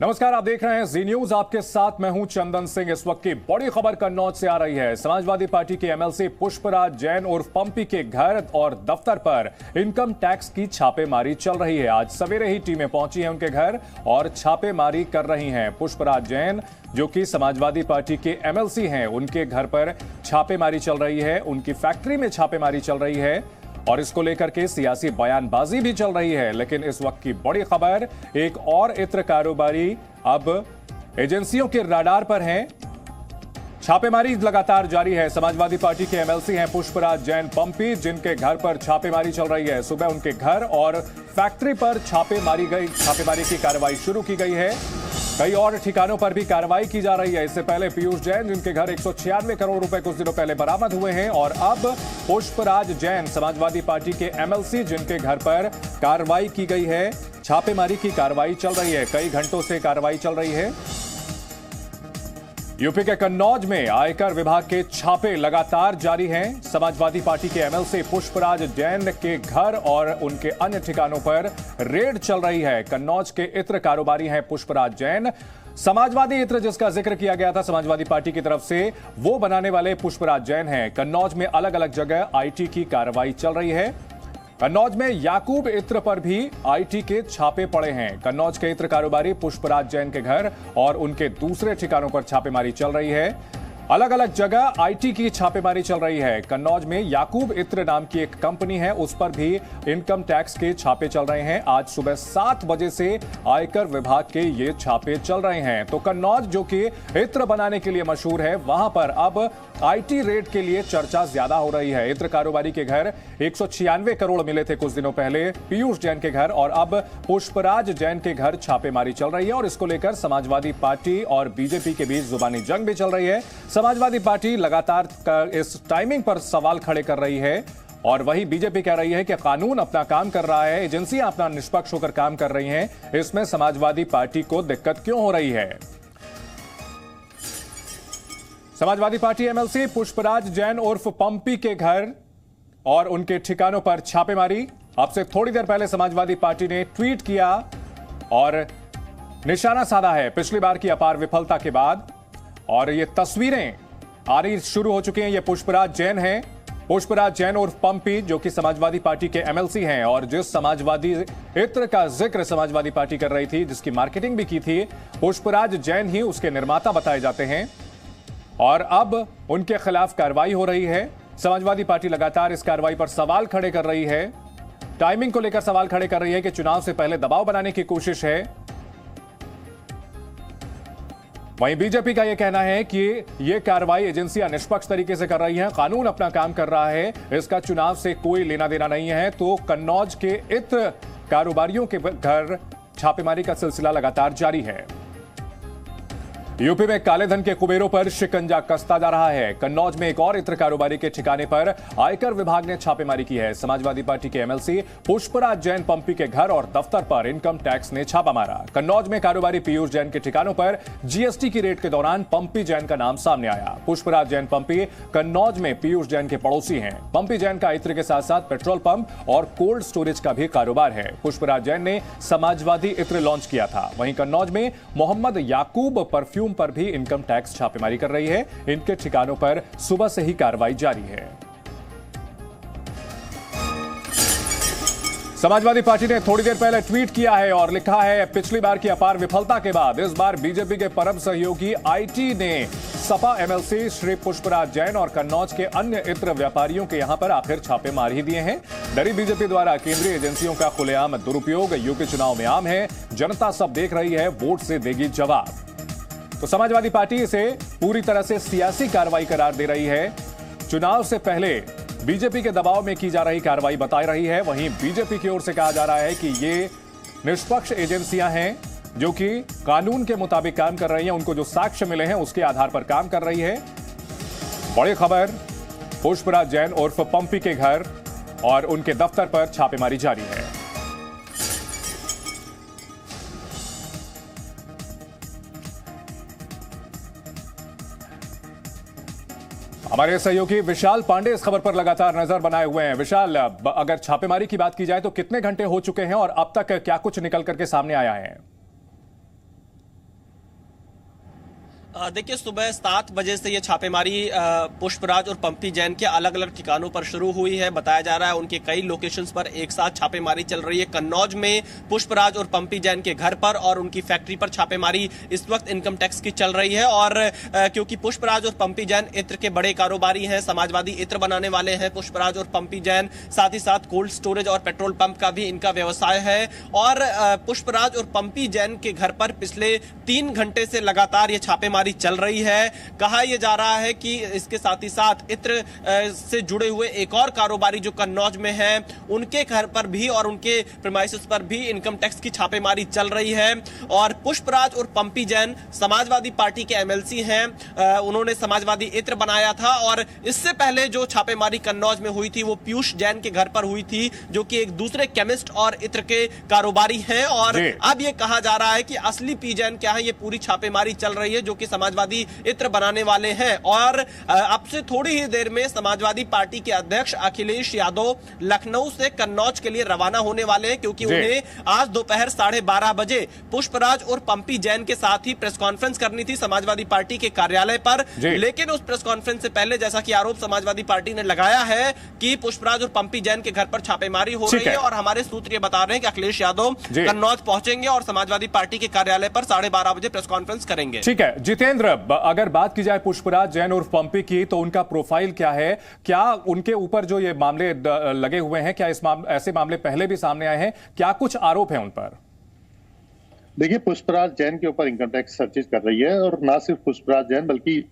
नमस्कार, आप देख रहे हैं जी न्यूज। आपके साथ मैं हूं चंदन सिंह। इस वक्त की बड़ी खबर कन्नौज से आ रही है। समाजवादी पार्टी के एमएलसी पुष्पराज जैन उर्फ पंपी के घर और दफ्तर पर इनकम टैक्स की छापेमारी चल रही है। आज सवेरे ही टीमें पहुंची हैं उनके घर और छापेमारी कर रही हैं। पुष्पराज जैन जो कि समाजवादी पार्टी के एमएलसी हैं, उनके घर पर छापेमारी चल रही है, उनकी फैक्ट्री में छापेमारी चल रही है और इसको लेकर के सियासी बयानबाजी भी चल रही है। लेकिन इस वक्त की बड़ी खबर, एक और इत्र कारोबारी अब एजेंसियों के रडार पर हैं। छापेमारी लगातार जारी है। समाजवादी पार्टी के एमएलसी हैं पुष्पराज जैन पंपी, जिनके घर पर छापेमारी चल रही है। सुबह उनके घर और फैक्ट्री पर छापेमारी की कार्रवाई शुरू की गई है। कई और ठिकानों पर भी कार्रवाई की जा रही है। इससे पहले पीयूष जैन, जिनके घर 196 करोड़ रुपए कुछ दिनों पहले बरामद हुए हैं, और अब पुष्पराज जैन समाजवादी पार्टी के एमएलसी, जिनके घर पर कार्रवाई की गई है। छापेमारी की कार्रवाई चल रही है, कई घंटों से कार्रवाई चल रही है। यूपी के कन्नौज में आयकर विभाग के छापे लगातार जारी हैं। समाजवादी पार्टी के एमएलसी पुष्पराज जैन के घर और उनके अन्य ठिकानों पर रेड चल रही है। कन्नौज के इत्र कारोबारी हैं पुष्पराज जैन। समाजवादी इत्र जिसका जिक्र किया गया था समाजवादी पार्टी की तरफ से, वो बनाने वाले पुष्पराज जैन हैं। कन्नौज में अलग अलग जगह आईटी की कार्रवाई चल रही है। कन्नौज में याकूब इत्र पर भी आईटी के छापे पड़े हैं। कन्नौज के इत्र कारोबारी पुष्पराज जैन के घर और उनके दूसरे ठिकानों पर छापेमारी चल रही है। अलग अलग जगह आईटी की छापेमारी चल रही है। कन्नौज में याकूब इत्र नाम की एक कंपनी है, उस पर भी इनकम टैक्स के छापे चल रहे हैं। आज सुबह 7 बजे से आयकर विभाग के ये छापे चल रहे हैं। तो कन्नौज जो कि इत्र बनाने के लिए मशहूर है, वहां पर अब आईटी रेड के लिए चर्चा ज्यादा हो रही है। इत्र कारोबारी के घर 196 करोड़ मिले थे कुछ दिनों पहले पीयूष जैन के घर, और अब पुष्पराज जैन के घर छापेमारी चल रही है। और इसको लेकर समाजवादी पार्टी और बीजेपी के बीच जुबानी जंग भी चल रही है। समाजवादी पार्टी लगातार इस टाइमिंग पर सवाल खड़े कर रही है, और वही बीजेपी कह रही है कि कानून अपना काम कर रहा है, एजेंसियां अपना निष्पक्ष होकर काम कर रही हैं, इसमें समाजवादी पार्टी को दिक्कत क्यों हो रही है। समाजवादी पार्टी एमएलसी पुष्पराज जैन उर्फ पंपी के घर और उनके ठिकानों पर छापेमारी। अब से थोड़ी देर पहले समाजवादी पार्टी ने ट्वीट किया और निशाना साधा है पिछली बार की अपार विफलता के बाद, और ये तस्वीरें आनी शुरू हो चुकी हैं। ये पुष्पराज जैन हैं, पुष्पराज जैन उर्फ पंपी, जो कि समाजवादी पार्टी के एमएलसी हैं, और जिस समाजवादी इत्र का जिक्र समाजवादी पार्टी कर रही थी, जिसकी मार्केटिंग भी की थी, पुष्पराज जैन ही उसके निर्माता बताए जाते हैं। और अब उनके खिलाफ कार्रवाई हो रही है। समाजवादी पार्टी लगातार इस कार्रवाई पर सवाल खड़े कर रही है, टाइमिंग को लेकर सवाल खड़े कर रही है कि चुनाव से पहले दबाव बनाने की कोशिश है। वहीं बीजेपी का यह कहना है कि यह कार्रवाई एजेंसियां निष्पक्ष तरीके से कर रही हैं, कानून अपना काम कर रहा है, इसका चुनाव से कोई लेना देना नहीं है। तो कन्नौज के इत्र कारोबारियों के घर छापेमारी का सिलसिला लगातार जारी है। यूपी में काले धन के कुबेरों पर शिकंजा कसता जा रहा है। कन्नौज में एक और इत्र कारोबारी के ठिकाने पर आयकर विभाग ने छापेमारी की है। समाजवादी पार्टी के एमएलसी पुष्पराज जैन पंपी के घर और दफ्तर पर इनकम टैक्स ने छापा मारा। कन्नौज में कारोबारी पीयूष जैन के ठिकानों पर जीएसटी की रेड के दौरान पंपी जैन का नाम सामने आया। पुष्पराज जैन पंपी कन्नौज में पीयूष जैन के पड़ोसी हैं। पंपी जैन का इत्र के साथ साथ पेट्रोल पंप और कोल्ड स्टोरेज का भी कारोबार है। पुष्पराज जैन ने समाजवादी इत्र लॉन्च किया था। वहीं कन्नौज में मोहम्मद याकूब परफ्यूम पर भी इनकम टैक्स छापेमारी कर रही है। इनके ठिकानों पर सुबह से ही कार्रवाई जारी है। समाजवादी पार्टी ने थोड़ी देर पहले ट्वीट किया है और लिखा है, पिछली बार की अपार विफलता के बाद इस बार बीजेपी के परम सहयोगी आईटी ने सपा एमएलसी श्री पुष्पराज जैन और कन्नौज के अन्य इत्र व्यापारियों के यहां पर आखिर छापे मार ही दिए हैं। डरी बीजेपी द्वारा केंद्रीय एजेंसियों का खुलेआम दुरुपयोग यूपी चुनाव में आम है। जनता सब देख रही है, वोट से देगी जवाब। तो समाजवादी पार्टी इसे पूरी तरह से सियासी कार्रवाई करार दे रही है। चुनाव से पहले बीजेपी के दबाव में की जा रही कार्रवाई बता रही है। वहीं बीजेपी की ओर से कहा जा रहा है कि ये निष्पक्ष एजेंसियां हैं जो कि कानून के मुताबिक काम कर रही हैं, उनको जो साक्ष्य मिले हैं उसके आधार पर काम कर रही है। बड़ी खबर, पुष्पराज जैन उर्फ पंपी के घर और उनके दफ्तर पर छापेमारी जारी है। हमारे सहयोगी विशाल पांडे इस खबर पर लगातार नजर बनाए हुए हैं। विशाल, अगर छापेमारी की बात की जाए तो कितने घंटे हो चुके हैं और अब तक क्या कुछ निकल करके सामने आया है? देखिए, सुबह 7 बजे से ये छापेमारी पुष्पराज और पंपी जैन के अलग अलग ठिकानों पर शुरू हुई है। बताया जा रहा है उनके कई लोकेशंस पर एक साथ छापेमारी चल रही है। कन्नौज में पुष्पराज और पंपी जैन के घर पर और उनकी फैक्ट्री पर छापेमारी इस वक्त इनकम टैक्स की चल रही है। और क्योंकि पुष्पराज और पंपी जैन इत्र के बड़े कारोबारी हैं, समाजवादी इत्र बनाने वाले हैं पुष्पराज और पंपी जैन, साथ ही साथ कोल्ड स्टोरेज और पेट्रोल पंप का भी इनका व्यवसाय है। और पुष्पराज और पंपी जैन के घर पर पिछले 3 घंटे से लगातार ये छापेमारी चल रही है। कहा यह जा रहा है कि इसके साथ ही साथ इत्र से जुड़े हुए एक और कारोबारी जो कन्नौज में है, उनके घर पर भी और उनके प्रीमाइसेस पर भी इनकम टैक्स की छापेमारी चल रही है। और पुष्पराज और पंपी जैन समाजवादी पार्टी के एमएलसी हैं, उन्होंने समाजवादी इत्र बनाया था। और इससे पहले जो छापेमारी कन्नौज में हुई थी वो पीयूष जैन के घर पर हुई थी, जो कि एक दूसरे केमिस्ट और इत्र के कारोबारी हैं। और अब यह कहा जा रहा है कि असली पी जैन क्या है, ये पूरी छापेमारी चल रही है, जो कि समाजवादी इत्र बनाने वाले हैं। और अब से थोड़ी ही देर में समाजवादी पार्टी के अध्यक्ष अखिलेश यादव लखनऊ से कन्नौज के लिए रवाना होने वाले हैं, क्योंकि उन्हें आज दोपहर 12:30 बजे पुष्पराज और पंपी जैन के साथ ही प्रेस कॉन्फ्रेंस करनी थी समाजवादी पार्टी के कार्यालय पर। लेकिन उस प्रेस कॉन्फ्रेंस से पहले, जैसा कि आरोप समाजवादी पार्टी ने लगाया है कि पुष्पराज और पंपी जैन के घर पर छापेमारी हो रही है, और हमारे सूत्र ये बता रहे हैं कि अखिलेश यादव कन्नौज पहुंचेंगे और समाजवादी पार्टी के कार्यालय पर 12:30 बजे प्रेस कॉन्फ्रेंस करेंगे। ठीक है जितेंद्र, अगर बात की जाए पुष्पराज जैन और पंपी की, तो उनका प्रोफाइल क्या है? क्या उनके ऊपर जो ये मामले लगे हुए हैं, क्या ऐसे मामले पहले भी सामने आए हैं? क्या कुछ आरोप हैं उन पर? देखिए, पुष्पराज जैन के ऊपर इनकम टैक्स सर्चेज कर रही है, और ना सिर्फ पुष्पराज जैन बल्कि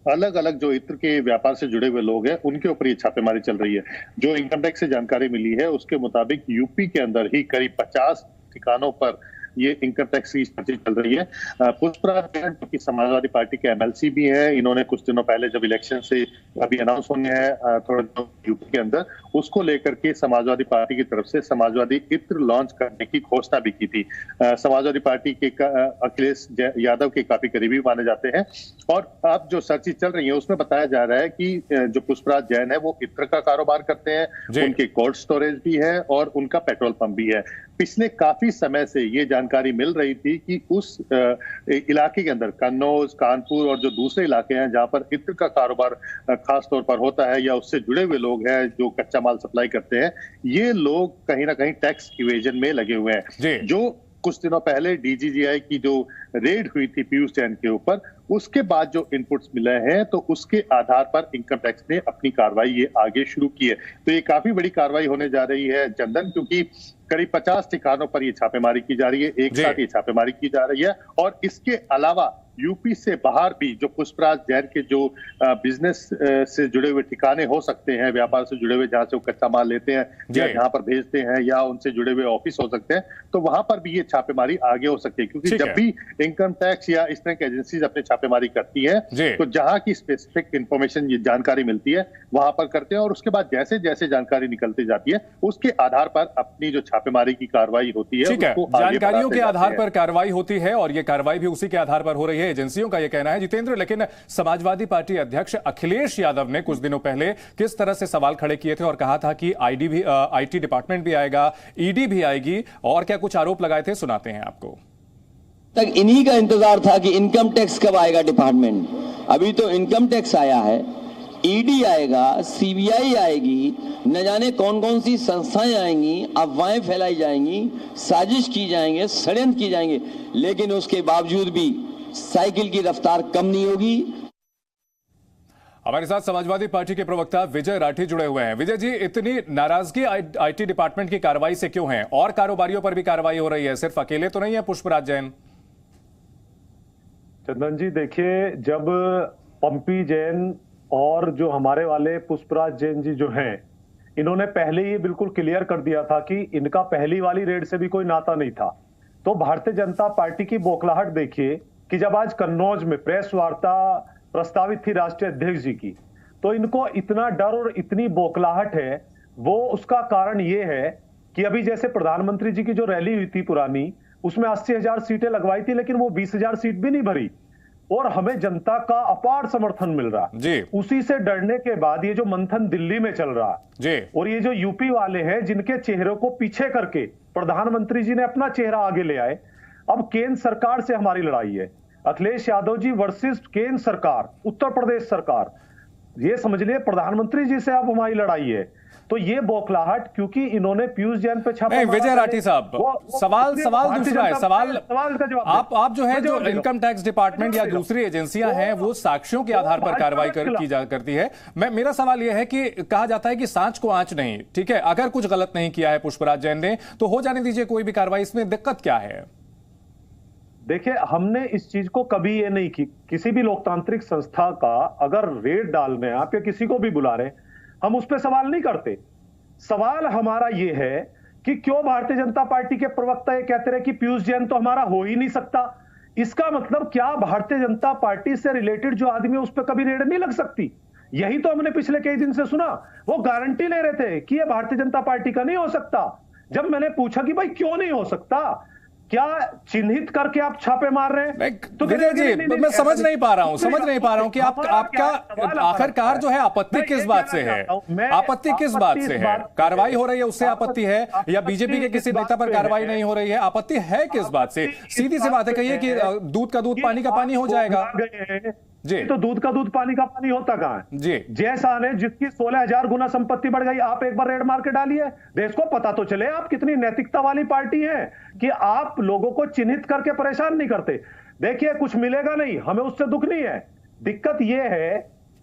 अलग अलग जो इत्र के व्यापार से जुड़े हुए लोग हैं उनके ऊपर ये छापेमारी चल रही है। जो इनकम टैक्स से जानकारी मिली है उसके मुताबिक यूपी के अंदर ही करीब 50 ठिकानों पर ये इनकम टैक्स की सर्चिंग चल रही है। पुष्पराज जैन जो कि समाजवादी पार्टी के एमएलसी भी हैं, इन्होंने कुछ दिनों पहले जब इलेक्शन से अभी अनाउंस होने हैं थोड़े दिनों यूपी के अंदर, उसको लेकर के समाजवादी पार्टी की तरफ से समाजवादी इत्र लॉन्च करने की घोषणा भी की थी। समाजवादी पार्टी के अखिलेश यादव के काफी करीबी माने जाते हैं। और अब जो सर्चिंग चल रही है उसमें बताया जा रहा है कि जो पुष्पराज जैन है वो इत्र का कारोबार करते हैं, उनके कोल्ड स्टोरेज भी है और उनका पेट्रोल पंप भी है। पिछले काफी समय से ये जानकारी मिल रही थी कि उस इलाके के अंदर कन्नौज, कानपुर और जो दूसरे इलाके हैं जहां पर इत्र का कारोबार खास तौर पर होता है या उससे जुड़े हुए लोग हैं जो कच्चा माल सप्लाई करते हैं, ये लोग कहीं ना कहीं टैक्स इवेजन में लगे हुए हैं। जो कुछ दिनों पहले डीजीजीआई की जो रेड हुई थी पीयूष जैन के ऊपर, उसके बाद जो इनपुट्स मिले हैं तो उसके आधार पर इनकम टैक्स ने अपनी कार्रवाई ये आगे शुरू की है। तो ये काफी बड़ी कार्रवाई होने जा रही है चंदन, क्योंकि करीब 50 ठिकानों पर ये छापेमारी की जा रही है, एक साथ ये छापेमारी की जा रही है। और इसके अलावा यूपी से बाहर भी जो पुष्पराज जैन के जो बिजनेस से जुड़े हुए ठिकाने हो सकते हैं, व्यापार से जुड़े हुए, जहां से वो कच्चा माल लेते हैं या जहां पर भेजते हैं या उनसे जुड़े हुए ऑफिस हो सकते हैं, तो वहां पर भी ये छापेमारी आगे हो सकती है। क्योंकि जब भी इनकम टैक्स या इस तरह की एजेंसीज अपने छापेमारी करती है तो जहां की स्पेसिफिक इंफॉर्मेशन, ये जानकारी मिलती है, वहां पर करते हैं और उसके बाद जैसे जैसे जानकारी निकलती जाती है उसके आधार पर अपनी जो छापेमारी की कार्रवाई होती है उसको जानकारियों के आधार पर कार्रवाई होती है, और ये कार्रवाई भी उसी के आधार पर हो रही है, एजेंसियों का यह कहना है जितेंद्र। लेकिन समाजवादी पार्टी अध्यक्ष अखिलेश यादव ने कुछ दिनों पहले किस तरह से सवाल खड़े किए थे और कहा था कि आईटी डिपार्टमेंट भी आएगा, ईडी भी आएगी, और क्या कुछ आरोप लगाए थे, सुनाते हैं आपको। तक इन्हीं का इंतजार था कि इनकम टैक्स कब आएगा डिपार्टमेंट। अभी तो इनकम टैक्स आया है, ईडी आएगा, सीबीआई आएगी, न जाने कौन कौन सी संस्थाएं आएंगी, अफवाहें फैलाई जाएंगी, साजिश की जाएंगे, षड्यंत्र की जाएंगे, लेकिन उसके बावजूद भी साइकिल की रफ्तार कम नहीं होगी। हमारे साथ समाजवादी पार्टी के प्रवक्ता विजय राठी जुड़े हुए हैं। विजय जी, इतनी नाराजगी आईटी डिपार्टमेंट की कार्रवाई से क्यों है? और कारोबारियों पर भी कार्रवाई हो रही है, सिर्फ अकेले तो नहीं है पुष्पराज जैन? चंदन जी, देखिए, जब पंपी जैन और जो हमारे वाले पुष्पराज जैन जी जो हैं, इन्होंने पहले ही बिल्कुल क्लियर कर दिया था कि इनका पहली वाली रेड से भी कोई नाता नहीं था। तो भारतीय जनता पार्टी की बौखलाहट देखिए कि जब आज कन्नौज में प्रेस वार्ता प्रस्तावित थी राष्ट्रीय अध्यक्ष जी की, तो इनको इतना डर और इतनी बौखलाहट है। वो उसका कारण ये है कि अभी जैसे प्रधानमंत्री जी की जो रैली हुई थी पुरानी, उसमें 80,000 सीटें लगवाई थी, लेकिन वो 20,000 सीट भी नहीं भरी, और हमें जनता का अपार समर्थन मिल रहा है। उसी से डरने के बाद ये जो मंथन दिल्ली में चल रहा है, और ये जो यूपी वाले हैं जिनके चेहरों को पीछे करके प्रधानमंत्री जी ने अपना चेहरा आगे ले आए। अब केंद्र सरकार से हमारी लड़ाई है, अखिलेश यादव जी वर्सेस केंद्र सरकार, उत्तर प्रदेश सरकार, ये समझ लिए प्रधानमंत्री जी से अब हमारी लड़ाई है। तो ये बौखलाहट, क्योंकि इन्होंने पीयूष जैन पे छापा नहीं, मारा विजय राठी साहब, सवाल भारतीय दूसरा है। जनता सवाल का जवाब आप जो है, जो इनकम टैक्स डिपार्टमेंट या दूसरी एजेंसियां हैं, वो साक्ष्यों के आधार पर कार्रवाई करती है। मेरा सवाल यह है कि कहा जाता है कि सांच को आंच नहीं, ठीक है, अगर कुछ गलत नहीं किया है पुष्पराज जैन ने तो हो जाने दीजिए कोई भी कार्रवाई, इसमें दिक्कत क्या है? देखिए, हमने इस चीज को कभी ये नहीं की, किसी भी लोकतांत्रिक संस्था का अगर रेड डाल रहे हैं आप या किसी को भी बुला रहे हैं, हम उस पर सवाल नहीं करते। सवाल हमारा ये है कि क्यों भारतीय जनता पार्टी के प्रवक्ता ये कहते रहे कि पीयूष जैन तो हमारा हो ही नहीं सकता। इसका मतलब क्या भारतीय जनता पार्टी से रिलेटेड जो आदमी है उस पर कभी रेड नहीं लग सकती? यही तो हमने पिछले कई दिन से सुना। वो गारंटी ले रहे थे कि ये भारतीय जनता पार्टी का नहीं हो सकता। जब मैंने पूछा कि भाई क्यों नहीं हो सकता, क्या चिन्हित करके आप छापे मार रहे हैं? तो विजय जी, मैं समझ नहीं पा रहा हूं कि आपका आखिरकार जो है आपत्ति किस बात से है? आपत्ति किस बात से है? कार्रवाई हो रही है उससे आपत्ति है, या बीजेपी के किसी नेता पर कार्रवाई नहीं हो रही है? आपत्ति है किस बात से? सीधी सी बात है, कहिए कि दूध का दूध पानी का पानी हो जाएगा जी। तो दूध का दूध पानी का पानी होता कहां है जी? जैसा ने जिसकी 16,000 गुना संपत्ति बढ़ गई, आप एक बार रेड मार के डालिए, देश को पता तो चले आप कितनी नैतिकता वाली पार्टी है कि आप लोगों को चिन्हित करके परेशान नहीं करते। देखिए, कुछ मिलेगा नहीं, हमें उससे दुख नहीं है। दिक्कत यह है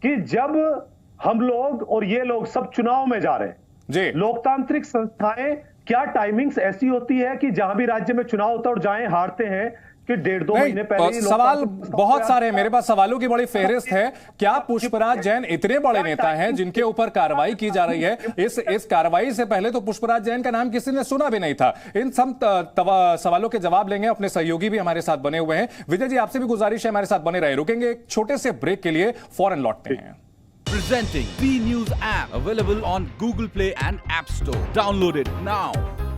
कि जब हम लोग और ये लोग सब चुनाव में जा रहे हैं जी, लोकतांत्रिक संस्थाएं, क्या टाइमिंग्स ऐसी होती है कि जहां भी राज्य में चुनाव होता है और जाएं हारते हैं कि 1.5-2 महीने पहले सवाल बहुत सारे हैं, मेरे पास सवालों की बड़ी फेहरिस्त है। क्या पुष्पराज जैन इतने बड़े नेता हैं जिनके ऊपर कार्रवाई की जा रही है? इस कार्रवाई से पहले तो पुष्पराज जैन का नाम किसी ने सुना भी नहीं था। इन सब सवालों के जवाब लेंगे, अपने सहयोगी भी हमारे साथ बने हुए हैं। विजय जी, आपसे भी गुजारिश है हमारे साथ बने रहे। रुकेंगे एक छोटे से ब्रेक के लिए, फौरन लौटते हैं। Presenting B News app available on Google Play and App Store. Download it now.